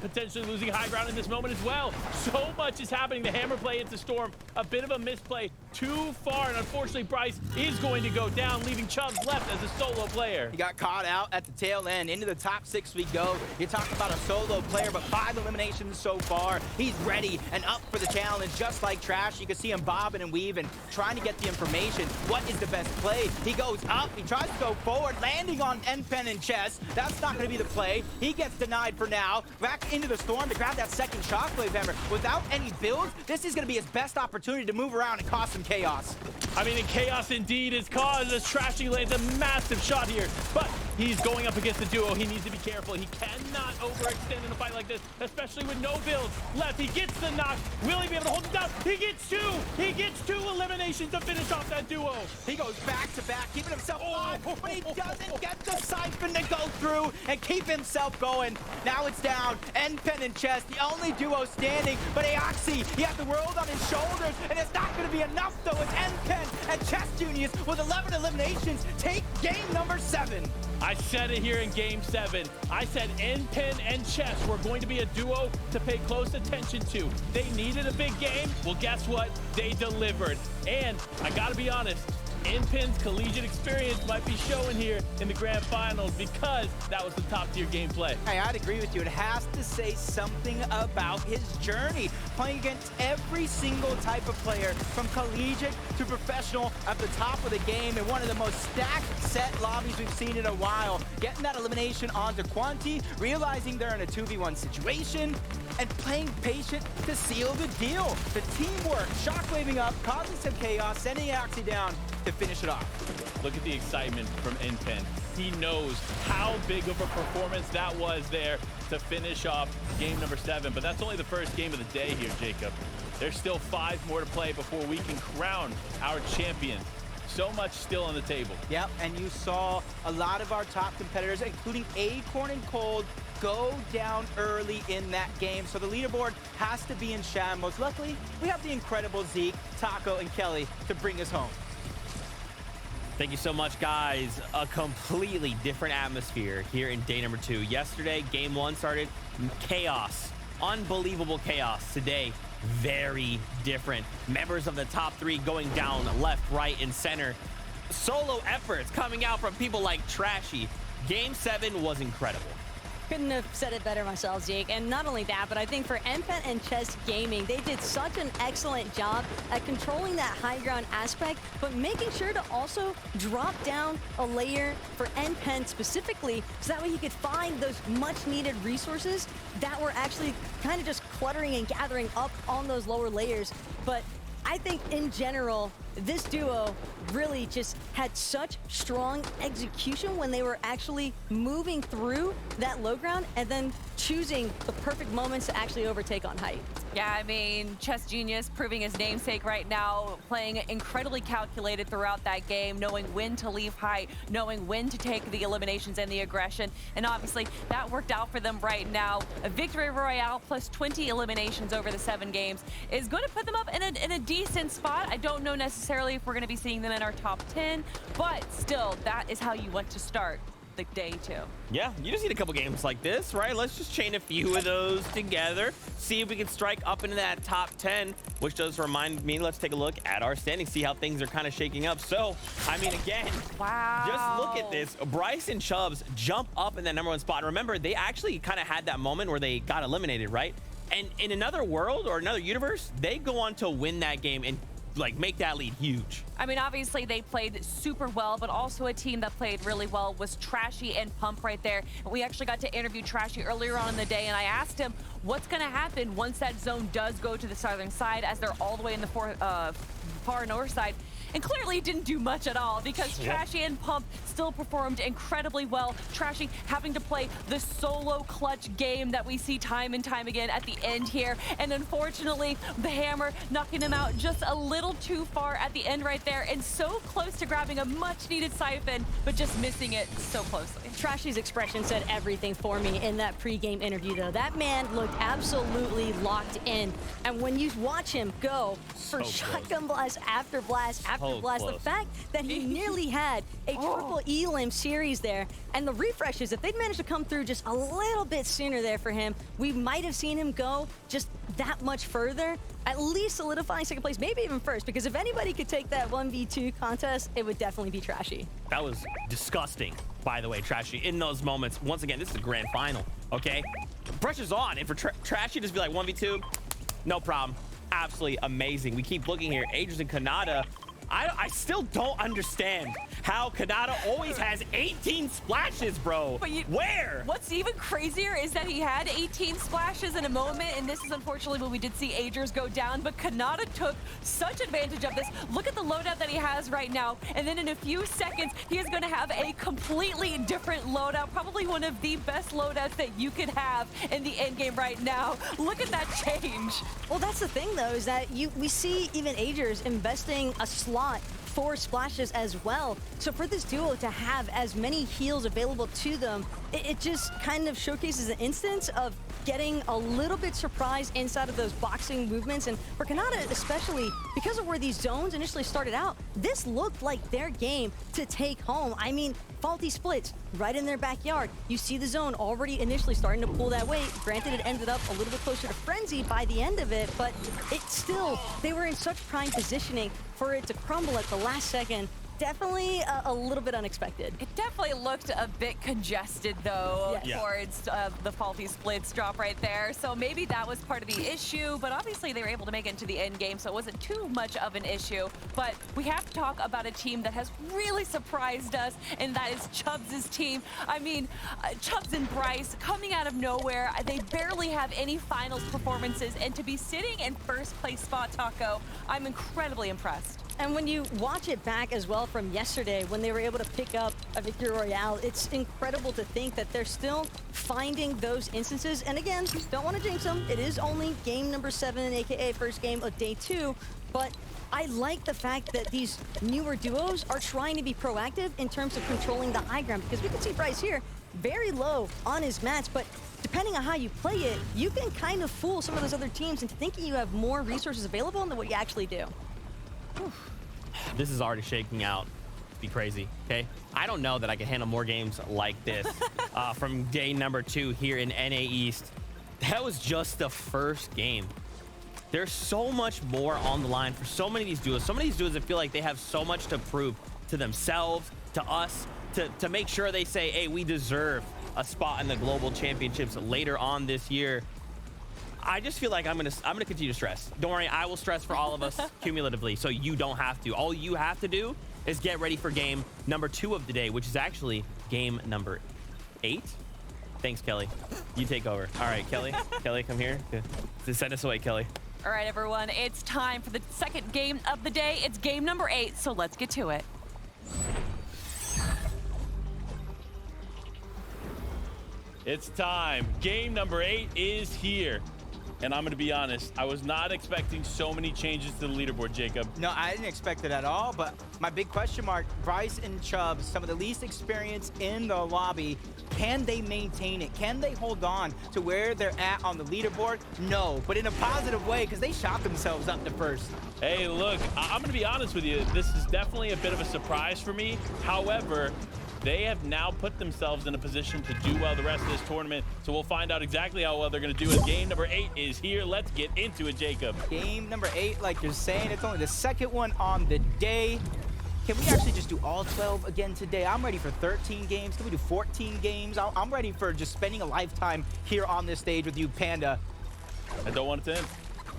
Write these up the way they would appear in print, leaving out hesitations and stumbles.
potentially losing high ground in this moment as well. So much is happening. The hammer play into Storm, a bit of a misplay too far, and unfortunately Bryce is going to go down, leaving Chubbs left as a solo player. He got caught out at the tail end. Into the top 6 we go. You're talking about a solo player, but 5 eliminations so far. He's ready and up for the challenge, just like Trash. You can see him bobbing and weaving, trying to get the information. What is the best play? He goes up, he tries to go forward, landing on N-Pen and Chess. That's not going to be the play. He gets denied for now. Back into the Storm to grab that second Shockwave Hammer. Without any build, this is going to be his best opportunity to move around and cause some chaos. I mean, the chaos indeed is caused as Trashy lands a massive shot here, but he's going up against the duo. He needs to be careful. He cannot overextend in a fight like this, especially with no builds left. He gets the knock. Will he be able to hold him down? He gets 2. He gets 2 eliminations to finish off that duo. He goes back to back, keeping himself alive, but he doesn't get the siphon to go through and keep himself going. Now it's down. N-Pen and Chess, the only duo standing, but Aoxy, he has the world on his shoulders, and it's not going to be enough, though, as N-Pen and Chess Juniors, with 11 eliminations, take game number 7. I said it here in Game 7. I said N-Pen and Chess were going to be a duo to pay close attention to. They needed a big game. Well, guess what? They delivered. And I gotta be honest, N-Pen's collegiate experience might be showing here in the grand finals because that was the top-tier gameplay. Hey, I'd agree with you. It has to say something about his journey, playing against every single type of player, from collegiate to professional, at the top of the game, in one of the most stacked set lobbies we've seen in a while. Getting that elimination onto Quanti, realizing they're in a 2v1 situation, and playing patient to seal the deal. The teamwork, shockwaving up, causing some chaos, sending Aoxy down to finish it off. Look at the excitement from N-Pen. He knows how big of a performance that was there to finish off game number 7. But that's only the first game of the day here, Jacob. There's still 5 more to play before we can crown our champion. So much still on the table. Yep, and you saw a lot of our top competitors, including Acorn and Cold, go down early in that game. So the leaderboard has to be in shambles. Luckily, we have the incredible Zeke, Taco, and Kelly to bring us home. Thank you so much, guys. A completely different atmosphere here in day number 2. Yesterday, game 1 started chaos, unbelievable chaos. Today, very different. Members of the top 3 going down left, right, and center. Solo efforts coming out from people like Trashy. Game 7 was incredible. Couldn't have said it better myself, Zeke. And not only that, but I think for N-Pen and Chess Gaming, they did such an excellent job at controlling that high ground aspect, but making sure to also drop down a layer for N-Pen specifically, so that way he could find those much needed resources that were actually kind of just cluttering and gathering up on those lower layers. But I think in general, this duo really just had such strong execution when they were actually moving through that low ground and then choosing the perfect moments to actually overtake on height. Yeah, I mean, Chess Genius proving his namesake right now, playing incredibly calculated throughout that game, knowing when to leave height, knowing when to take the eliminations and the aggression, and obviously that worked out for them right now. A victory royale plus 20 eliminations over the 7 games is going to put them up in a decent spot. I don't know necessarily if we're going to be seeing them in our top 10, but still, that is how you want to start the day 2. Yeah, you just need a couple games like this, right? Let's just chain a few of those together, see if we can strike up into that top 10, which does remind me, let's take a look at our standings, see how things are kind of shaking up. So, I mean, again, wow, just look at this. Bryce and Chubbs jump up in that #1 spot. And remember, they actually kind of had that moment where they got eliminated, right? And in another world or another universe, they go on to win that game and like make that lead huge. I mean, obviously they played super well, but also a team that played really well was Trashy and Pump right there. And we actually got to interview Trashy earlier on in the day, and I asked him what's going to happen once that zone does go to the southern side, as they're all the way in the far north side. And clearly it didn't do much at all, because Trashy and Pump still performed incredibly well. Trashy having to play the solo clutch game that we see time and time again at the end here. And unfortunately, the hammer knocking him out just a little too far at the end right there, and so close to grabbing a much needed siphon, but just missing it so closely. Trashy's expression said everything for me in that pregame interview, though. That man looked absolutely locked in. And when you watch him go for shotgun blast after blast after blast, the fact that he nearly had a triple elim series there, and the refreshes, if they'd managed to come through just a little bit sooner there for him, we might have seen him go just that much further, at least solidifying second place, maybe even first, because if anybody could take that 1v2 contest, it would definitely be Trashy. That was disgusting, by the way, Trashy. In those moments, once again, this is a grand final, okay? Pressure's on, and for Trashy to just be like 1v2, no problem. Absolutely amazing. We keep looking here. Aegis and Kanata, I still don't understand how Kanata always has 18 splashes, bro. But where? What's even crazier is that he had 18 splashes in a moment, and this is unfortunately when we did see Aegis go down, but Kanata took such advantage of this. Look at the loadout that he has right now, and then in a few seconds, he is going to have a completely different loadout, probably one of the best loadouts that you could have in the end game right now. Look at that change. Well, that's the thing, though, is that we see even Aegis investing a slot for splashes as well. So for this duo to have as many heals available to them, it just kind of showcases an instance of getting a little bit surprised inside of those boxing movements. And for Kanata especially, because of where these zones initially started out, this looked like their game to take home. I mean, faulty splits right in their backyard. You see the zone already initially starting to pull that way. Granted, it ended up a little bit closer to Frenzy by the end of it, but it still, they were in such prime positioning for it to crumble at the last second. Definitely a little bit unexpected. It definitely looked a bit congested, though, towards the faulty splits drop right there. So maybe that was part of the issue, but obviously they were able to make it into the end game, so it wasn't too much of an issue. But we have to talk about a team that has really surprised us, and that is Chubbs' team. I mean, Chubbs and Bryce coming out of nowhere. They barely have any finals performances, and to be sitting in first place spot, Taco, I'm incredibly impressed. And when you watch it back as well from yesterday, when they were able to pick up a victory royale, it's incredible to think that they're still finding those instances. And again, don't want to jinx them. It is only game number 7, aka first game of day 2. But I like the fact that these newer duos are trying to be proactive in terms of controlling the high ground, because we can see Bryce here very low on his mats, but depending on how you play it, you can kind of fool some of those other teams into thinking you have more resources available than what you actually do. This is already shaking out. Be crazy, okay? I don't know that I can handle more games like this from day number 2 here in NA East. That was just the first game. There's so much more on the line for so many of these duos. So many of these duos that feel like they have so much to prove to themselves, to us, to make sure they say, hey, we deserve a spot in the global championships later on this year. I just feel like I'm gonna continue to stress. Don't worry, I will stress for all of us cumulatively, so you don't have to. All you have to do is get ready for game number 2 of the day, which is actually game number 8. Thanks, Kelly. You take over. All right, Kelly. Kelly, come here. Send us away, Kelly. All right, everyone, it's time for the second game of the day. It's game number 8, so let's get to it. It's time. Game number 8 is here. And I'm going to be honest, I was not expecting so many changes to the leaderboard, Jacob. No, I didn't expect it at all, but my big question mark, Bryce and Chubbs, some of the least experience in the lobby, can they maintain it? Can they hold on to where they're at on the leaderboard? No, but in a positive way, because they shot themselves up to first. Hey, look, I'm going to be honest with you. This is definitely a bit of a surprise for me. However, they have now put themselves in a position to do well the rest of this tournament. So we'll find out exactly how well they're going to do as game number 8 is here. Let's get into it, Jacob. Game number 8, like you're saying, it's only the second one on the day. Can we actually just do all 12 again today? I'm ready for 13 games. Can we do 14 games? I'm ready for just spending a lifetime here on this stage with you, Panda. I don't want it to end.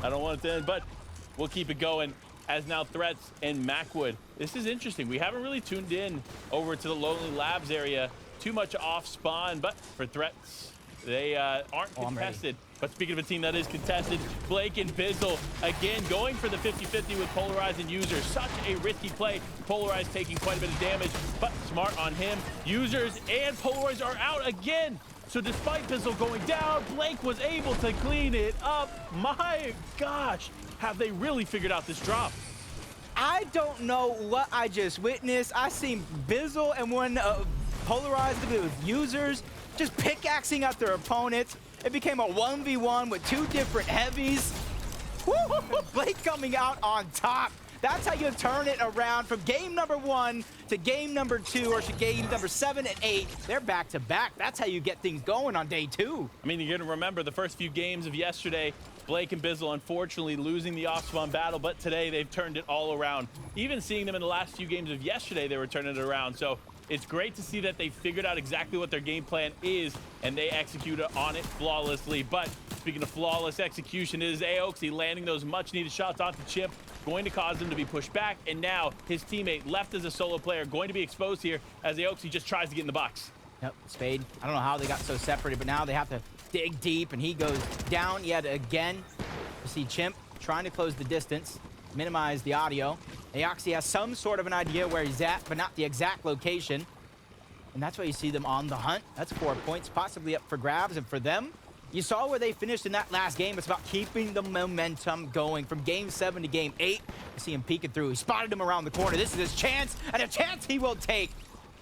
I don't want it to end, but we'll keep it going. As now Threats and Macwood. This is interesting. We haven't really tuned in over to the Lonely Labs area too much off spawn, but for Threats, they aren't contested. But speaking of a team that is contested, Blake and Bizzle again going for the 50-50 with Polarize and User. Such a risky play. Polarize taking quite a bit of damage, but smart on him. Users and Polarize are out again. So despite Bizzle going down, Blake was able to clean it up. My gosh, have they really figured out this drop? I don't know what I just witnessed. I seen Bizzle and one polarized with users just pickaxing at their opponents. It became a 1v1 with two different heavies. Woo! Blake coming out on top. That's how you turn it around from game number 1 to game number 2, or to game number 7 and 8. They're back to back. That's how you get things going on day 2. I mean, you're going to remember the first few games of yesterday, Blake and Bizzle unfortunately losing the off-spawn battle, but today they've turned it all around. Even seeing them in the last few games of yesterday, they were turning it around. So it's great to see that they figured out exactly what their game plan is, and they executed on it flawlessly. But speaking of flawless execution, it is Aoxy landing those much-needed shots onto Chip, going to cause him to be pushed back, and now his teammate, left as a solo player, going to be exposed here as Aoxy just tries to get in the box. Yep, Spade. I don't know how they got so separated, but now they have to dig deep, and he goes down yet again. You see Chimp trying to close the distance, minimize the audio. Aoxy has some sort of an idea where he's at, but not the exact location. And that's why you see them on the hunt. That's 4 points possibly up for grabs, and for them, you saw where they finished in that last game. It's about keeping the momentum going from game 7 to game 8. You see him peeking through. He spotted him around the corner. This is his chance, and a chance he will take.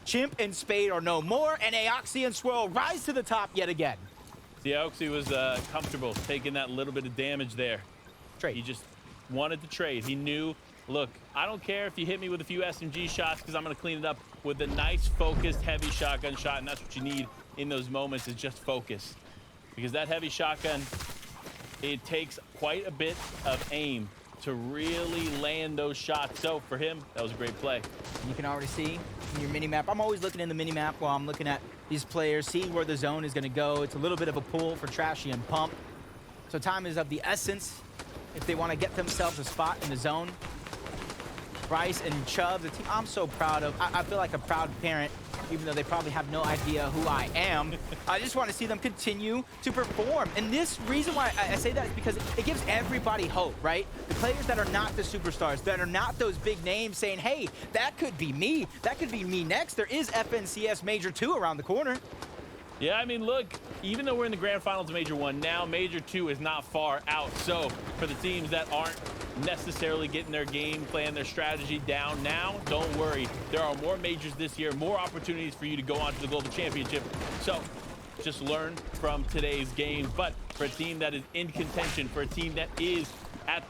Chimp and Spade are no more, and Aoxy and Swirl rise to the top yet again. See, Aoxy was comfortable taking that little bit of damage there. Trade. He just wanted to trade. He knew, look, I don't care if you hit me with a few SMG shots, because I'm going to clean it up with a nice, focused, heavy shotgun shot, and that's what you need in those moments, is just focus. Because that heavy shotgun, it takes quite a bit of aim to really land those shots. So for him, that was a great play. You can already see in your mini-map. I'm always looking in the mini-map while I'm looking at these players, see where the zone is going to go. It's a little bit of a pull for Trashy and Pump. So time is of the essence if they want to get themselves a spot in the zone. Bryce and Chubb, the team I'm so proud of. I feel like a proud parent, even though they probably have no idea who I am. I just want to see them continue to perform. And this reason why I say that is because it gives everybody hope, right? The players that are not the superstars, that are not those big names saying, hey, that could be me. That could be me next. There is FNCS Major 2 around the corner. Yeah, I mean, look, even though we're in the grand finals of Major 1, now Major 2 is not far out. So for the teams that aren't necessarily getting their game plan, their strategy down now, don't worry. There are more majors this year, more opportunities for you to go on to the Global Championship. So just learn from today's game. But for a team that is in contention, for a team that is at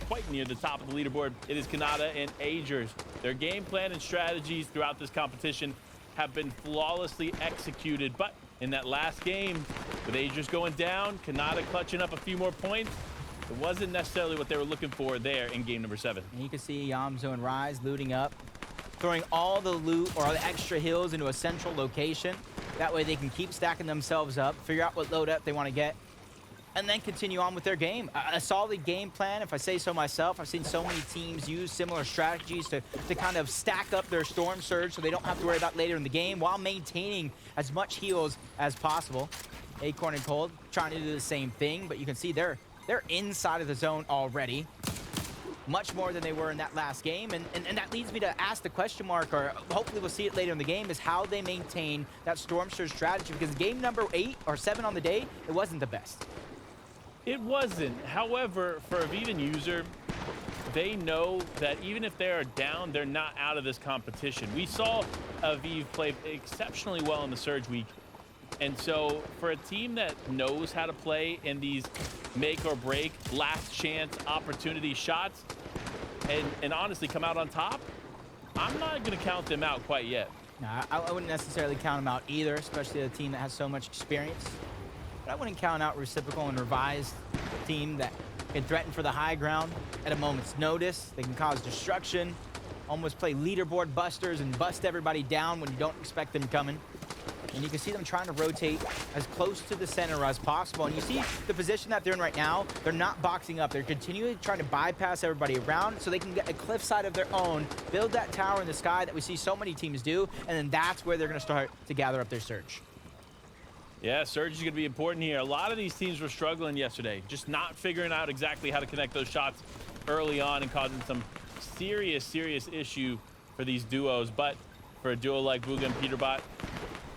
quite near the top of the leaderboard, it is Kanata and Agers. Their game plan and strategies throughout this competition have been flawlessly executed. But in that last game, with Agers going down, Kanata clutching up a few more points, it wasn't necessarily what they were looking for there in game number 7. And you can see Yamzo and Rise looting up, throwing all the loot or all the extra hills into a central location. That way they can keep stacking themselves up, figure out what load up they want to get, and then continue on with their game. A solid game plan, if I say so myself. I've seen so many teams use similar strategies to kind of stack up their Storm Surge so they don't have to worry about later in the game while maintaining as much heals as possible. Acorn and Cold trying to do the same thing, but you can see they're inside of the zone already. Much more than they were in that last game. And that leads me to ask the question mark, or hopefully we'll see it later in the game, is how they maintain that Storm Surge strategy. Because game number 8 or 7 on the day, it wasn't the best. It wasn't. However, for a Viven user, they know that even if they are down, they're not out of this competition. We saw Aviv play exceptionally well in the Surge week. And so for a team that knows how to play in these make or break, last chance opportunity shots, and honestly come out on top, I'm not going to count them out quite yet. No, I wouldn't necessarily count them out either, especially a team that has so much experience. But I wouldn't count out Reciprocal and Revised, a team that can threaten for the high ground at a moment's notice. They can cause destruction, almost play leaderboard busters and bust everybody down when you don't expect them coming. And you can see them trying to rotate as close to the center as possible. And you see the position that they're in right now, they're not boxing up. They're continually trying to bypass everybody around so they can get a cliffside of their own, build that tower in the sky that we see so many teams do, and then that's where they're going to start to gather up their Surge. Yeah, Surge is going to be important here. A lot of these teams were struggling yesterday, just not figuring out exactly how to connect those shots early on and causing some serious issue for these duos. But for a duo like Booga and Peterbot,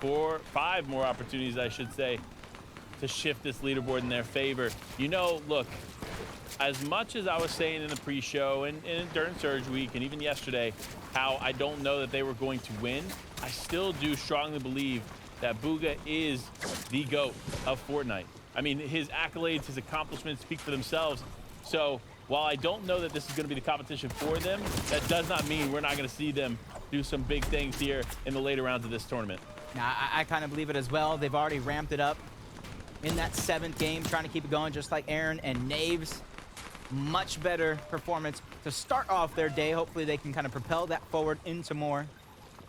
5 more opportunities, I should say, to shift this leaderboard in their favor. You know, look, as much as I was saying in the pre-show and during Surge Week and even yesterday, how I don't know that they were going to win, I still do strongly believe that Bugha is the GOAT of Fortnite. I mean, his accolades, his accomplishments speak for themselves. So while I don't know that this is going to be the competition for them, that does not mean we're not going to see them do some big things here in the later rounds of this tournament. Now, I kind of believe it as well. They've already ramped it up in that 7th game, trying to keep it going just like Aaron and Naves. Much better performance to start off their day. Hopefully they can kind of propel that forward into more.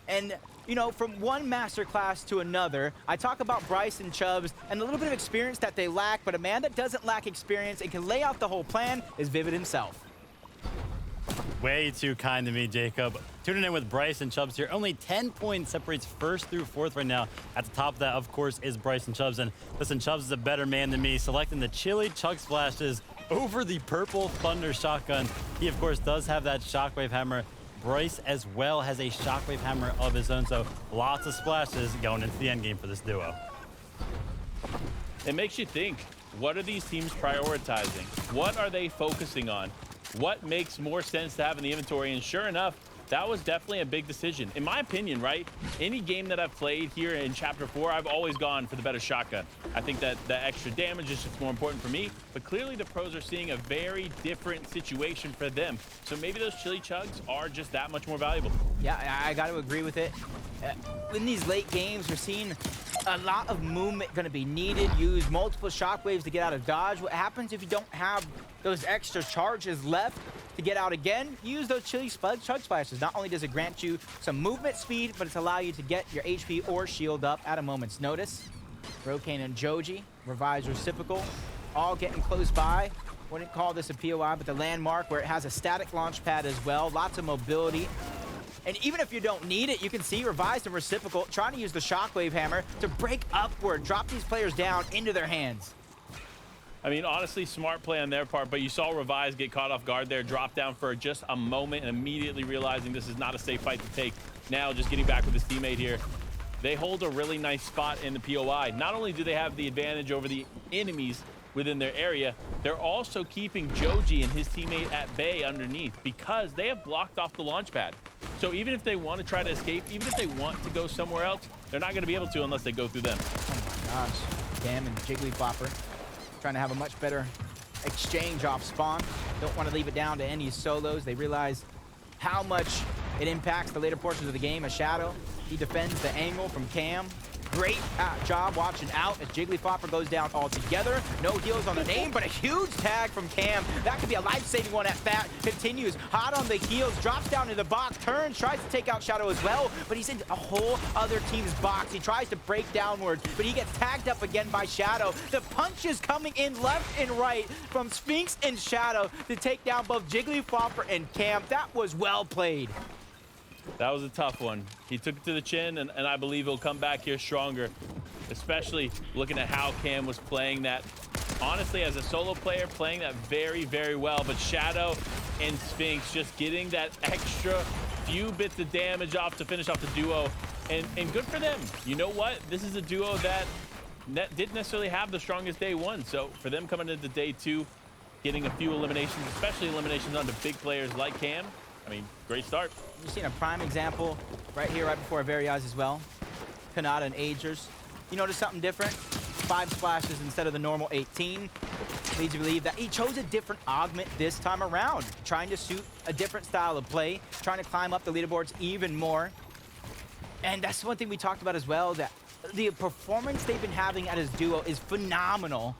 And, you know, from one masterclass to another, I talk about Bryce and Chubbs and the little bit of experience that they lack, but a man that doesn't lack experience and can lay out the whole plan is Vivid himself. Way too kind to me, Jacob. Tuning in with Bryce and Chubbs here. Only 10 points separates 1st through 4th right now. At the top of that, of course, is Bryce and Chubbs. And listen, Chubbs is a better man than me, selecting the chili chug splashes over the purple thunder shotgun. He, of course, does have that shockwave hammer. Bryce as well has a shockwave hammer of his own, so lots of splashes going into the end game for this duo. It makes you think, what are these teams prioritizing? What are they focusing on? What makes more sense to have in the inventory? And sure enough, that was definitely a big decision. In my opinion, right? Any game that I've played here in Chapter 4, I've always gone for the better shotgun. I think that the extra damage is just more important for me, but clearly the pros are seeing a very different situation for them. So maybe those chili chugs are just that much more valuable. Yeah, I got to agree with it. In these late games, we're seeing a lot of movement going to be needed. Use multiple shockwaves to get out of dodge. What happens if you don't have those extra charges left to get out again? Use those chili chug splashes. Not only does it grant you some movement speed, but it's allow you to get your HP or shield up at a moment's notice. Rokane and Joji, Revive's reciprocal, all getting close by. Wouldn't call this a POI, but the landmark where it has a static launch pad as well. Lots of mobility. And even if you don't need it, you can see Revive's and reciprocal trying to use the shockwave hammer to break upward, drop these players down into their hands. I mean, honestly, smart play on their part, but you saw Revive get caught off guard there, drop down for just a moment, and immediately realizing this is not a safe fight to take. Now, just getting back with his teammate here. They hold a really nice spot in the POI. Not only do they have the advantage over the enemies within their area, they're also keeping Joji and his teammate at bay underneath because they have blocked off the launch pad. So even if they want to try to escape, even if they want to go somewhere else, they're not going to be able to unless they go through them. Oh my gosh. Cam and Jigglyflopper trying to have a much better exchange off spawn. Don't want to leave it down to any solos. They realize how much it impacts the later portions of the game. A Shadow, he defends the angle from Cam. Great job watching out as Jigglyflopper goes down altogether. No heals on the name, but a huge tag from Cam. That could be a life-saving one at that. Continues hot on the heels, drops down to the box, turns, tries to take out Shadow as well, but he's in a whole other team's box. He tries to break downward, but he gets tagged up again by Shadow. The punches coming in left and right from Sphinx and Shadow to take down both Jigglyflopper and Cam. That was well played. That was a tough one. He took it to the chin, and I believe he'll come back here stronger, especially looking at how Cam was playing that. Honestly, as a solo player, playing that very, very well. But Shadow and Sphinx just getting that extra few bits of damage off to finish off the duo. And good for them. You know what? This is a duo that didn't necessarily have the strongest day one. So for them coming into day 2, getting a few eliminations, especially eliminations onto big players like Cam, I mean, great start. You've seen a prime example right here, right before our very eyes as well. Kanata and Agers. You notice something different? 5 splashes instead of the normal 18. Leads you to believe that he chose a different augment this time around, trying to suit a different style of play, trying to climb up the leaderboards even more. And that's one thing we talked about as well, that the performance they've been having at his duo is phenomenal.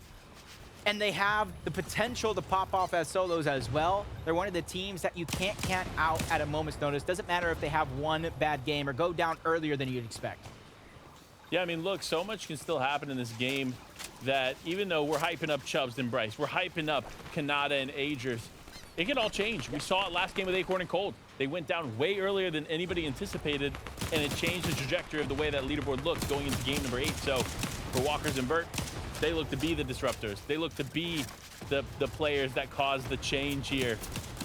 And they have the potential to pop off as solos as well. They're one of the teams that you can't count out at a moment's notice. Doesn't matter if they have one bad game or go down earlier than you'd expect. Yeah, I mean, look, so much can still happen in this game that even though we're hyping up Chubbs and Bryce, we're hyping up Kanata and Agers, it can all change. We saw it last game with Acorn and Cold. They went down way earlier than anybody anticipated, and it changed the trajectory of the way that leaderboard looks going into game number 8. So for Walkers and Burt, they look to be the disruptors. They look to be the players that cause the change here,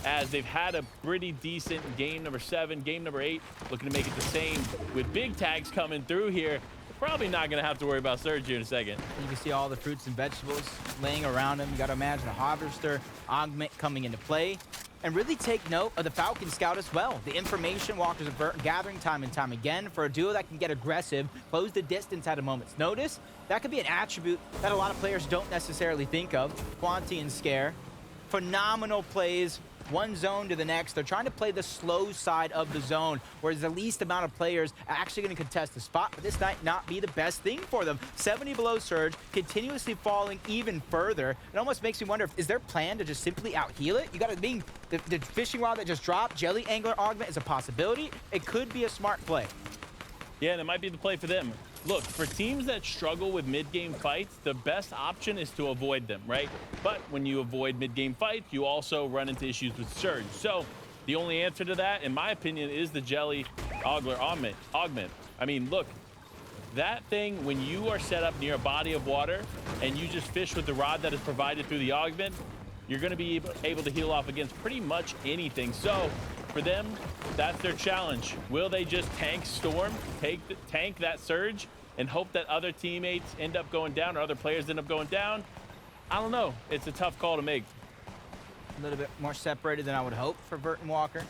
as they've had a pretty decent game number 7, game number 8, looking to make it the same with big tags coming through here. probably not going to have to worry about Surge here in a second. You can see all the fruits and vegetables laying around him. You got to imagine a harvester augment coming into play. And really take note of the Falcon Scout as well. The information walkers are gathering time and time again for a duo that can get aggressive, close the distance at a moment's notice. That could be an attribute that a lot of players don't necessarily think of. Quanti and Scare, phenomenal plays. One zone to the next. They're trying to play the slow side of the zone, where the least amount of players are actually going to contest the spot, but this might not be the best thing for them. 70 below Surge, continuously falling even further. It almost makes me wonder, is their plan to just simply out-heal it? You got to be the fishing rod that just dropped. Jelly Angler Augment is a possibility. It could be a smart play. Yeah, and it might be the play for them. Look, for teams that struggle with mid-game fights, the best option is to avoid them, right? But when you avoid mid-game fights, you also run into issues with Surge. So the only answer to that, in my opinion, is the Jelly Angler Augment. I mean, look, that thing, when you are set up near a body of water and you just fish with the rod that is provided through the Augment, you're going to be able to heal off against pretty much anything. So for them, that's their challenge. Will they just tank Storm, tank that Surge, and hope that other teammates end up going down or other players end up going down? I don't know. It's a tough call to make. A little bit more separated than I would hope for Vert and Walker.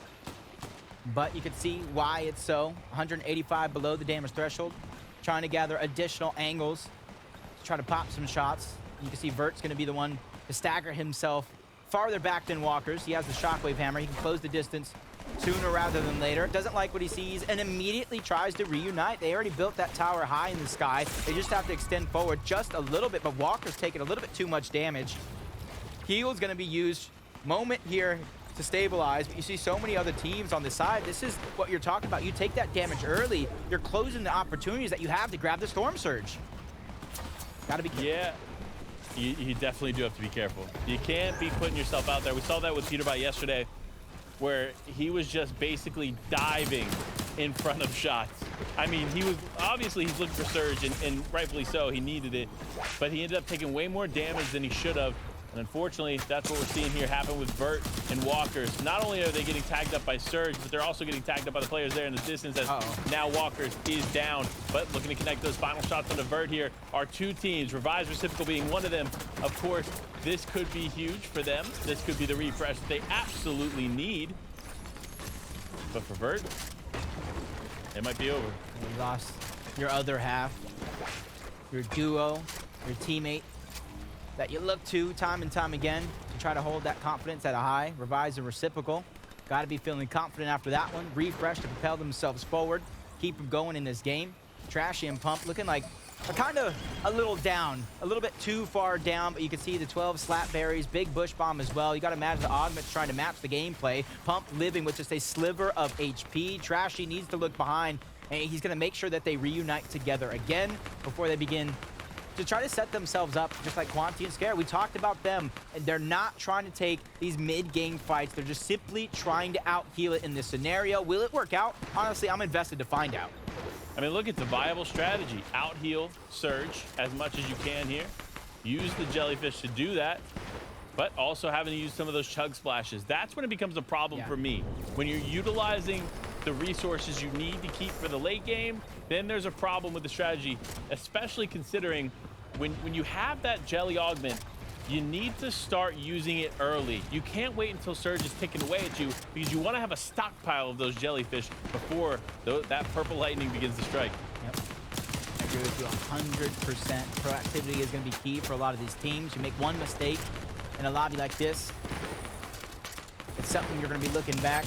But you can see why it's so. 185 below the damage threshold. Trying to gather additional angles to try to pop some shots. You can see Vert's going to be the one to stagger himself farther back than Walker's. He has the Shockwave Hammer. He can close the distance sooner rather than later. Doesn't like what he sees and immediately tries to reunite. They already built that tower high in the sky. They just have to extend forward just a little bit, but Walker's taking a little bit too much damage. Heal is going to be used moment here to stabilize, but you see so many other teams on the side. This is what you're talking about. You take that damage early, you're closing the opportunities that you have to grab the Storm Surge. Gotta be careful. Yeah. You definitely do have to be careful. You can't be putting yourself out there. We saw that with Peterbot yesterday, where he was just basically diving in front of shots. I mean, he's looking for Surge, and rightfully so. He needed it, but he ended up taking way more damage than he should have. And unfortunately, that's what we're seeing here happen with Vert and Walkers. Not only are they getting tagged up by Surge, but they're also getting tagged up by the players there in the distance as now Walkers is down. But looking to connect those final shots on the Vert here are two teams, Revive's Reciprocal being one of them. Of course, this could be huge for them. This could be the refresh that they absolutely need. But for Vert, it might be over. You lost your other half, your duo, your teammate that you look to time and time again to try to hold that confidence at a high. Revives and Reciprocal. Got to be feeling confident after that one. Refresh to propel themselves forward. Keep them going in this game. Trashy and Pump looking like kind of a little down, a little bit too far down, but you can see the 12 slap berries, big bush bomb as well. You got to imagine the Augment's trying to match the gameplay. Pump living with just a sliver of HP. Trashy needs to look behind, and he's going to make sure that they reunite together again before they begin to try to set themselves up, just like Quanti and Scare. We talked about them, and they're not trying to take these mid-game fights. They're just simply trying to out-heal it in this scenario. Will it work out? Honestly, I'm invested to find out. I mean, look, it's a viable strategy. Out-heal Surge as much as you can here. Use the Jellyfish to do that, but also having to use some of those chug splashes. That's when it becomes a problem for me. When you're utilizing the resources you need to keep for the late game, then there's a problem with the strategy, especially considering when you have that Jelly Augment, you need to start using it early. You can't wait until Surge is ticking away at you, because you want to have a stockpile of those Jellyfish before that Purple Lightning begins to strike. Yep. I agree with you 100%. Proactivity is going to be key for a lot of these teams. You make one mistake in a lobby like this, it's something you're going to be looking back.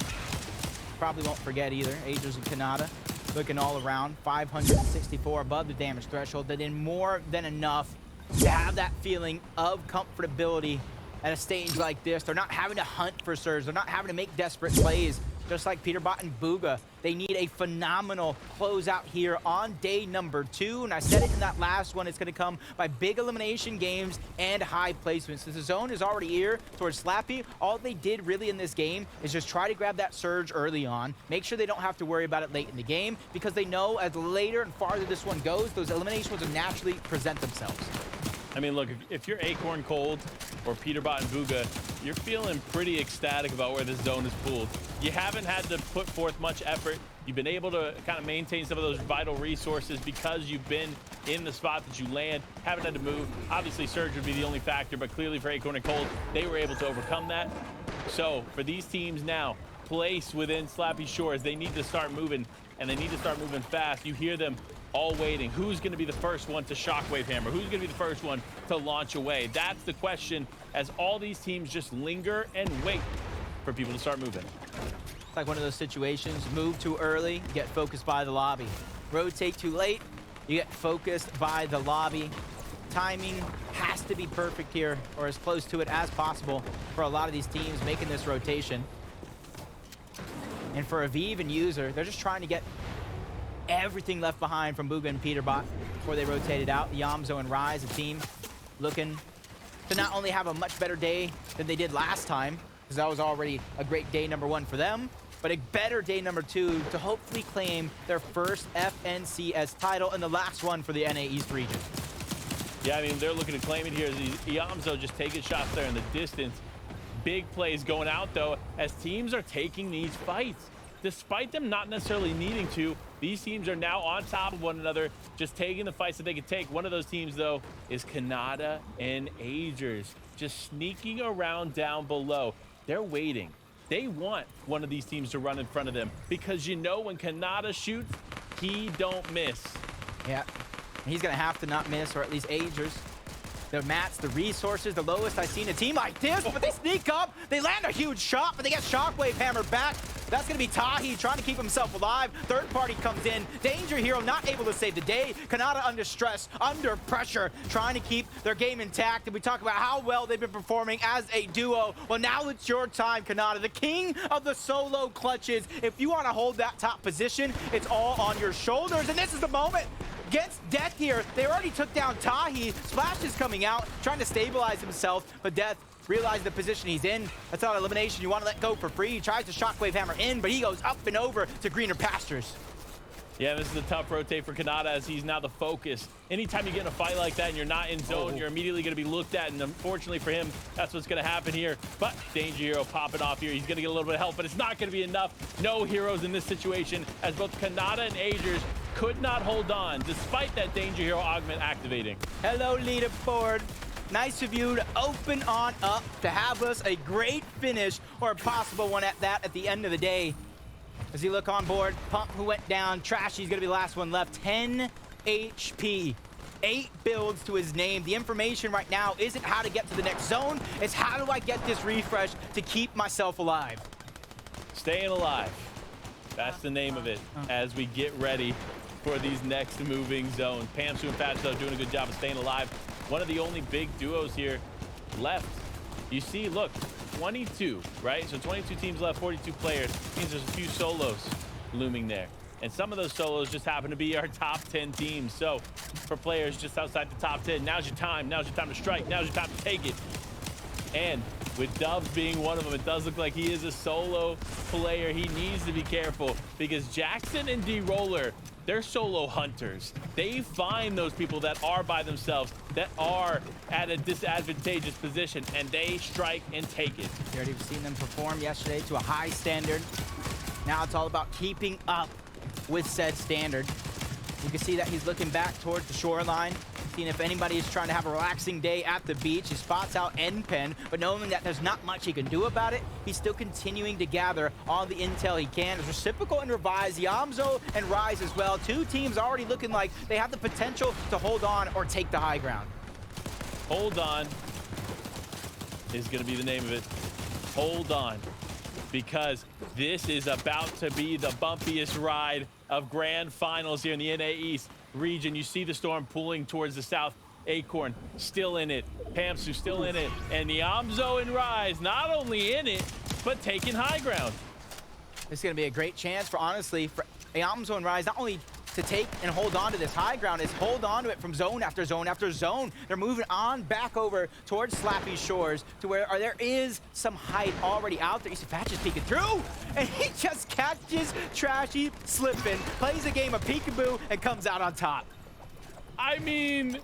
Probably won't forget either. Agers and Kanata looking all around. 564 above the damage threshold. They did more than enough to have that feeling of comfortability at a stage like this. They're not having to hunt for Surge. They're not having to make desperate plays. Just like Peterbot and Booga, they need a phenomenal closeout here on day number 2. And I said it in that last one, it's going to come by big elimination games and high placements. Since the zone is already here towards Slappy, all they did really in this game is just try to grab that Surge early on, make sure they don't have to worry about it late in the game, because they know as later and farther this one goes, those eliminations will naturally present themselves. I mean, look, if you're Acorn Cold or Peterbot and Booga, you're feeling pretty ecstatic about where this zone is pooled. You haven't had to put forth much effort. You've been able to kind of maintain some of those vital resources because you've been in the spot that you land, haven't had to move. Obviously, Surge would be the only factor, but clearly for Acorn and Cold, they were able to overcome that. So for these teams now, placed within Slappy Shores, they need to start moving, and they need to start moving fast. You hear them all waiting. Who's going to be the first one to shockwave hammer? Who's going to be the first one to launch away? That's the question as all these teams just linger and wait for people to start moving. It's like one of those situations, move too early, get focused by the lobby. Rotate too late, you get focused by the lobby. Timing has to be perfect here, or as close to it as possible for a lot of these teams making this rotation. And for Aviv and User, they're just trying to get everything left behind from Booga and Peterbot before they rotated out. Yamzo and Rise, a team looking to not only have a much better day than they did last time, because that was already a great day number 1 for them, but a better day number 2 to hopefully claim their first FNCS title and the last one for the NA East region. Yeah, I mean, they're looking to claim it here as Yamzo just taking shots there in the distance. Big plays going out, though, as teams are taking these fights. Despite them not necessarily needing to, these teams are now on top of one another, just taking the fights that they can take. One of those teams, though, is Kanata and Agers, just sneaking around down below. They're waiting. They want one of these teams to run in front of them because you know when Kanata shoots, he don't miss. Yeah, he's going to have to not miss, or at least Agers. The mats, the resources, the lowest I've seen a team like this, but they sneak up, they land a huge shot, but they get shockwave hammered back. That's going to be Tahi trying to keep himself alive. Third party comes in. Danger Hero not able to save the day. Kanata under stress, under pressure, trying to keep their game intact. And we talk about how well they've been performing as a duo. Well, now it's your time, Kanata, the king of the solo clutches. If you want to hold that top position, it's all on your shoulders. And this is the moment. Gets Death here. They already took down Tahi. Splash is coming out, trying to stabilize himself, but Death realized the position he's in. That's not elimination you want to let go for free. He tries to shockwave hammer in, but he goes up and over to greener pastures. Yeah, this is a tough rotate for Kanata as he's now the focus. Anytime you get in a fight like that and you're not in zone, you're immediately going to be looked at, and unfortunately for him, that's what's going to happen here. But Danger Hero popping off here. He's going to get a little bit of help, but it's not going to be enough. No heroes in this situation as both Kanata and Agers could not hold on despite that Danger Hero augment activating. Hello, leaderboard. Nice of you to open on up to have us a great finish, or a possible one at that, at the end of the day. As you look on board, Pump who went down, Trashy's gonna be the last one left. 10 HP, 8 builds to his name. The information right now isn't how to get to the next zone, it's how do I get this refresh to keep myself alive. Staying alive, that's the name of it as we get ready for these next moving zones. Pamsu and Fatso doing a good job of staying alive. One of the only big duos here left. You see, look, 22, right? So 22 teams left, 42 players. Means there's a few solos looming there. And some of those solos just happen to be our top 10 teams. So for players just outside the top 10, now's your time. Now's your time to strike. Now's your time to take it. And with Dubs being one of them, it does look like he is a solo player. He needs to be careful because Jackson and D-Roller, they're solo hunters. They find those people that are by themselves, that are at a disadvantageous position, and they strike and take it. You already seen them perform yesterday to a high standard. Now it's all about keeping up with said standard. You can see that he's looking back towards the shoreline, seeing if anybody is trying to have a relaxing day at the beach. He spots out N-Pen, but knowing that there's not much he can do about it, he's still continuing to gather all the intel he can. It's Reciprocal and Revise, Yamzo and Rise as well. Two teams already looking like they have the potential to hold on or take the high ground. Hold on is going to be the name of it. Hold on, because this is about to be the bumpiest ride of grand finals here in the NA East region. You see the storm pulling towards the south. Acorn still in it. Pamsu still in it. And Yamzo and Rise not only in it, but taking high ground. This is going to be a great chance for, honestly, for Yamzo and Rise not only to take and hold on to this high ground, is hold on to it from zone after zone after zone. They're moving on back over towards Slappy Shores to where there is some height already out there. You see Fatch is peeking through, and he just catches Trashy slipping, plays a game of peekaboo, and comes out on top. I mean,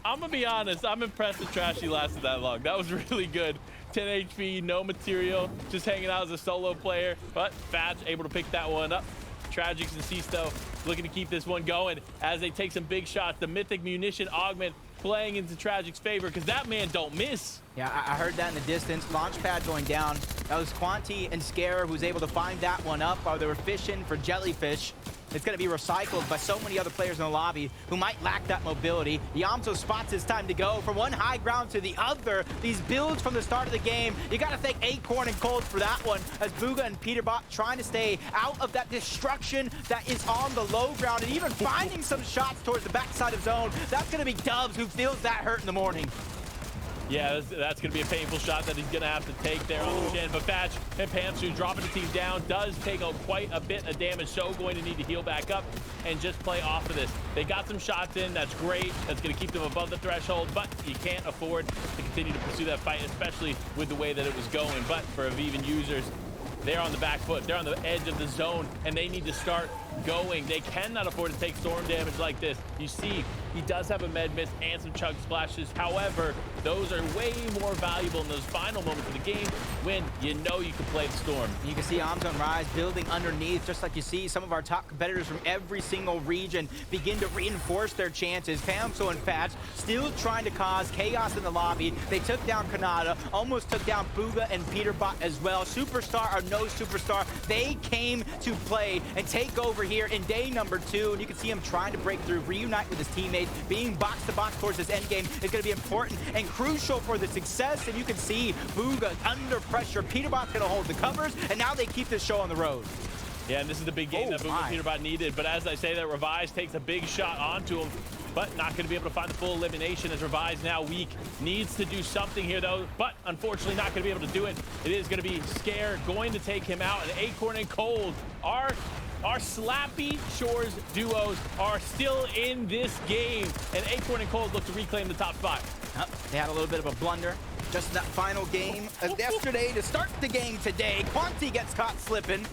I'm gonna be honest, I'm impressed that Trashy lasted that long. That was really good. 10 HP, no material, just hanging out as a solo player. But Fadge able to pick that one up. Tragics and Sisto looking to keep this one going as they take some big shots. The Mythic Munition Augment playing into Tragic's favor because that man don't miss. Yeah, I heard that in the distance. Launchpad going down. That was Quanti and Scare who's able to find that one up while they were fishing for jellyfish. It's going to be recycled by so many other players in the lobby who might lack that mobility. Yamso spots his time to go from one high ground to the other. These builds from the start of the game, you got to thank Acorn and Cold for that one, as Bugha and Peterbot trying to stay out of that destruction that is on the low ground and even finding some shots towards the backside of zone. That's going to be Dubs who feels that hurt in the morning. Yeah, that's going to be a painful shot that he's going to have to take there on the chin. But Fadge and Pamsu dropping the team down does take quite a bit of damage, so going to need to heal back up and just play off of this. They got some shots in. That's great. That's going to keep them above the threshold, but you can't afford to continue to pursue that fight, especially with the way that it was going. But for Avivan users, they're on the back foot. They're on the edge of the zone, and they need to start going. They cannot afford to take storm damage like this. You see, he does have a med miss and some chug splashes. However, those are way more valuable in those final moments of the game when you know you can play the storm. You can see Amazon Rise building underneath, just like you see some of our top competitors from every single region begin to reinforce their chances. Pamso and Fadge still trying to cause chaos in the lobby. They took down Kanata, almost took down Bugha and Peterbot as well. Superstar or no superstar, they came to play and take over here in day number 2, and you can see him trying to break through, reunite with his teammates. Being box to box towards this end game is going to be important and crucial for the success, and you can see Bugha under pressure. Peterbot's going to hold the covers, and now they keep this show on the road. Yeah, and this is the big game that Bugha and Peterbot needed, but as I say that, Revise takes a big shot onto him, but not going to be able to find the full elimination as Revise now weak. Needs to do something here though, but unfortunately not going to be able to do it. It is going to be Scare going to take him out, and Acorn and Cold are Our Slappy Shores duos are still in this game, and Acorn and Cold look to reclaim the top spot. They had a little bit of a blunder just in that final game of yesterday to start the game today. Quanti gets caught slipping.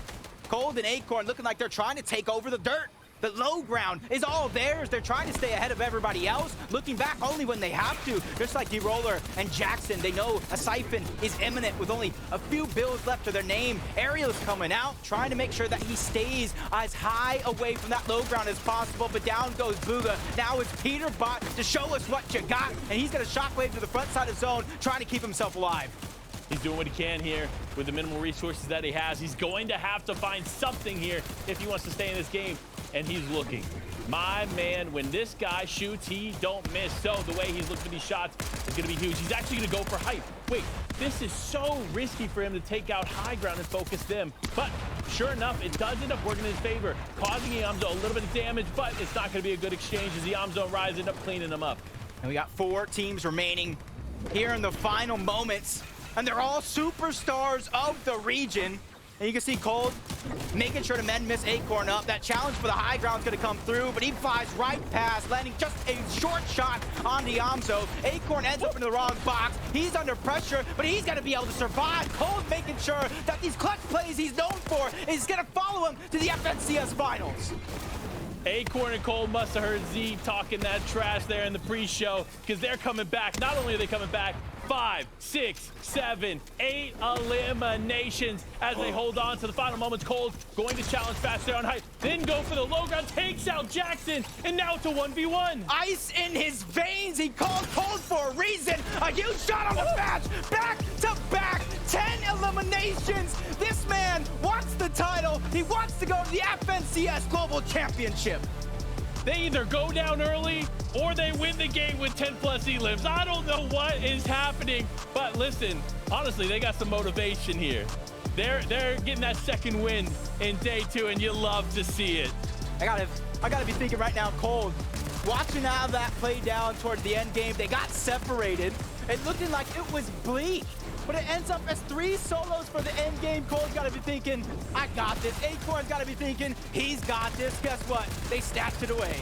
Cold and Acorn looking like they're trying to take over the dirt. The low ground is all theirs. They're trying to stay ahead of everybody else, looking back only when they have to. Just like D-Roller and Jackson, they know a siphon is imminent with only a few builds left to their name. Ariel's coming out, trying to make sure that he stays as high away from that low ground as possible, but down goes Bugha. Now it's Peterbot to show us what you got, and he's got a shockwave to the front side of zone, trying to keep himself alive. He's doing what he can here with the minimal resources that he has. He's going to have to find something here if he wants to stay in this game, and he's looking. My man, when this guy shoots, he don't miss. So the way he's looking for these shots is going to be huge. He's actually going to go for height. Wait, this is so risky for him to take out high ground and focus them. But sure enough, it does end up working in his favor, causing Yamzo a little bit of damage, but it's not going to be a good exchange as the Yamzo Rise end up cleaning them up. And we got 4 teams remaining here in the final moments, and they're all superstars of the region. And you can see Cold making sure to miss Acorn up. That challenge for the high ground is going to come through, but he flies right past, landing just a short shot on Yamzo. Acorn ends up in the wrong box. He's under pressure, but he's going to be able to survive. Cold making sure that these clutch plays he's known for is going to follow him to the FNCS finals. Acorn and Cole must have heard Z talking that trash there in the pre-show, because they're coming back. Not only are they coming back, 5, 6, 7, 8 eliminations as they hold on to the final moments. Cold going to challenge fast there on height, then go for the low ground, takes out Jackson, and now it's a 1v1. Ice in his veins. He called Cold for a reason. A huge shot on the match. Back to back, 10 eliminations. This man wants the title. He wants to go to the FNCS Global Championship. They either go down early or they win the game with 10+ elims. I don't know what is happening, but listen, honestly, they got some motivation here. They're getting that second win in day 2, and you love to see it. I gotta be thinking right now, Cold, watching how that played down towards the end game. They got separated. It looked like it was bleak, but it ends up as 3 solos for the end game. Cole's got to be thinking, I got this. Acorn's got to be thinking, he's got this. Guess what? They snatched it away.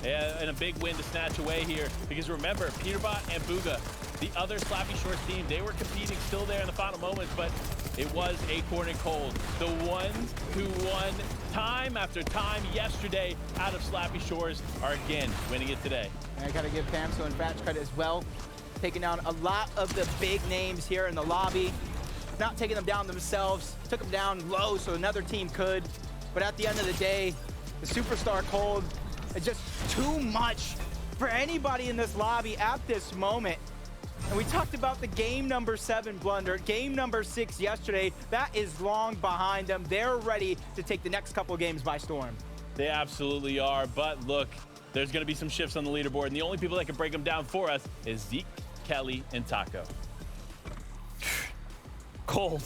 Yeah, and a big win to snatch away here, because remember, Peterbot and Bugha, the other Slappy Shores team, they were competing still there in the final moments, but it was Acorn and Cold, the ones who won time after time yesterday out of Slappy Shores, are again winning it today. And I gotta give Pamso and Batch credit as well, taking down a lot of the big names here in the lobby, not taking them down themselves, took them down low so another team could, but at the end of the day, the superstar Cold is just too much for anybody in this lobby at this moment. And we talked about the game number 7 blunder, game number 6 yesterday. That is long behind them. They're ready to take the next couple of games by storm. They absolutely are, but look, there's going to be some shifts on the leaderboard, and the only people that can break them down for us is Zeke, Kelly, and Taco. Cold.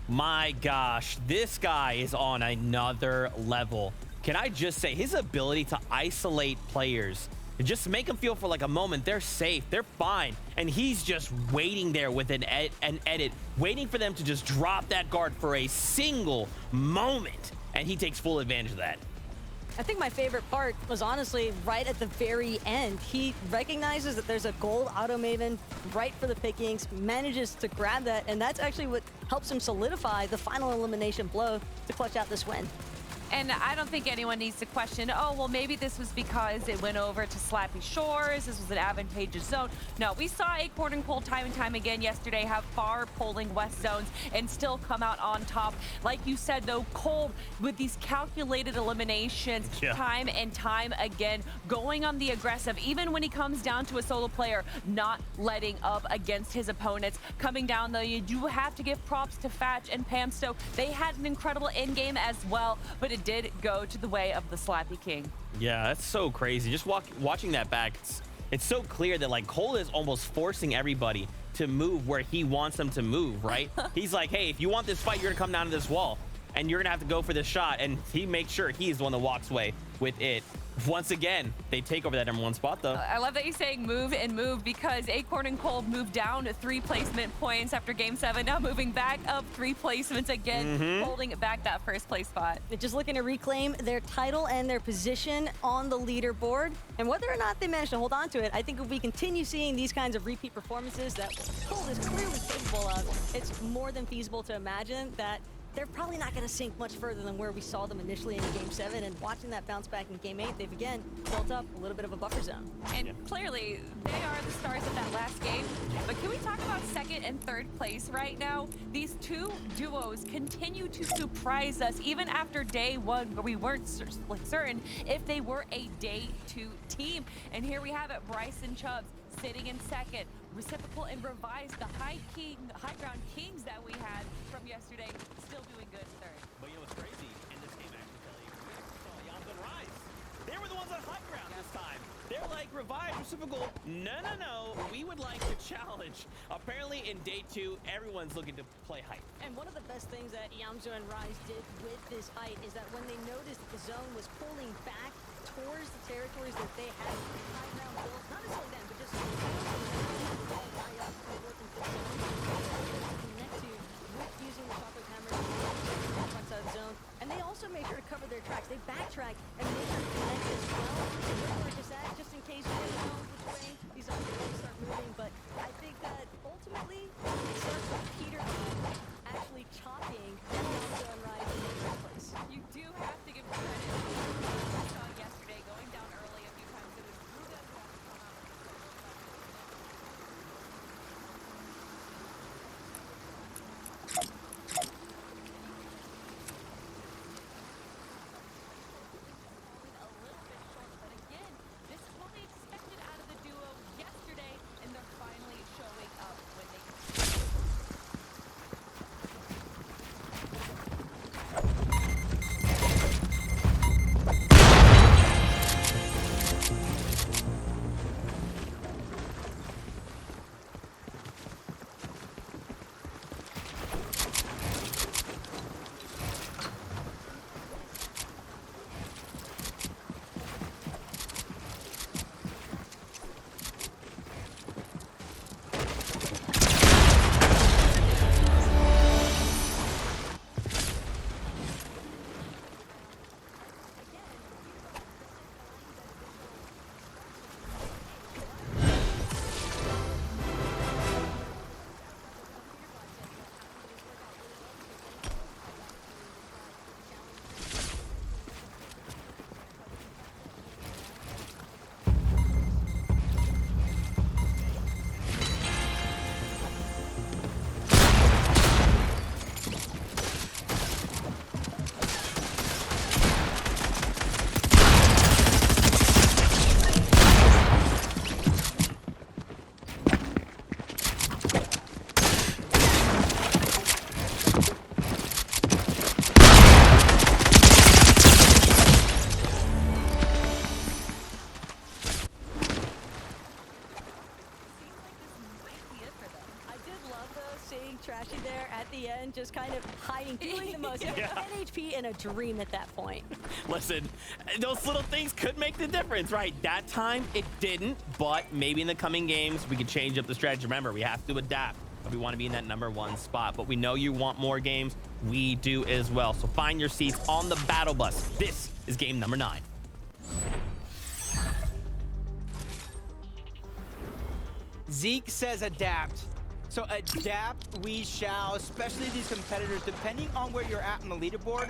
My gosh, this guy is on another level. Can I just say his ability to isolate players and just make them feel for like a moment they're safe, they're fine, and he's just waiting there with an edit, waiting for them to just drop that guard for a single moment, and he takes full advantage of that. I think my favorite part was honestly right at the very end. He recognizes that there's a gold auto maven right for the pickings, manages to grab that, and that's actually what helps him solidify the final elimination blow to clutch out this win. And I don't think anyone needs to question, oh, well, maybe this was because it went over to Slappy Shores. This was an advantageous zone. No, we saw Acorn and Cold time and time again yesterday have far polling west zones and still come out on top. Like you said, though, Cold with these calculated eliminations time and time again, going on the aggressive, even when he comes down to a solo player, not letting up against his opponents. Coming down, though, you do have to give props to Fatch and Pamsto. They had an incredible in game as well, but it did go to the way of the Slappy King. Yeah, that's so crazy. Just watching that back, it's so clear that like Cole is almost forcing everybody to move where he wants them to move, right? He's like, hey, if you want this fight, you're gonna come down to this wall and you're gonna have to go for the shot, and he makes sure he's the one that walks away with it. Once again, they take over that #1 spot, though. I love that you're saying move and move, because Acorn and Cold moved down to 3 placement points after game 7, now moving back up 3 placements again, holding it back that first place spot. They're just looking to reclaim their title and their position on the leaderboard. And whether or not they manage to hold on to it, I think if we continue seeing these kinds of repeat performances that Cold is clearly capable of, it's more than feasible to imagine that they're probably not going to sink much further than where we saw them initially in game 7, and watching that bounce back in game 8, they've again built up a little bit of a buffer zone. And clearly, they are the stars of that last game. But can we talk about 2nd and 3rd place right now? These 2 duos continue to surprise us, even after day 1, where we weren't certain if they were a day 2 team. And here we have it, Bryce and Chubbs sitting in 2nd. Reciprocal and Revised, the high ground kings that we had from yesterday, still doing good in 3rd. But you know what's crazy in this game, actually, Kelly? We saw Yams and Rise. They were the ones on high ground this time. They're like, Revive, Reciprocal, no, we would like to challenge. Apparently in day 2, everyone's looking to play height. And one of the best things that Yamzo and Rise did with this height is that when they noticed that the zone was pulling back towards the territories that they had high ground built, not necessarily them, but just high up, working for the zone, connect to with using the chocolate hammer to front side of the zone. And they also made sure to cover their tracks. They backtrack and made sure to connect as well. Where just at, just in case you don't know which way these other things start moving. But I think that ultimately it starts with Peter actually chopping Yamzo and Rise in the first place. You do have to give credit to what we saw yesterday, going down early a few times. It was Ruga who had to come out. seeing Trashy there at the end, just kind of hiding, doing the most. 10 HP and a dream at that point. Listen, those little things could make the difference, right? That time, it didn't, but maybe in the coming games, we could change up the strategy. Remember, we have to adapt. We want to be in that #1 spot, but we know you want more games. We do as well. So find your seats on the battle bus. This is game number 9. Zeke says adapt. So adapt we shall, especially these competitors, depending on where you're at on the leaderboard.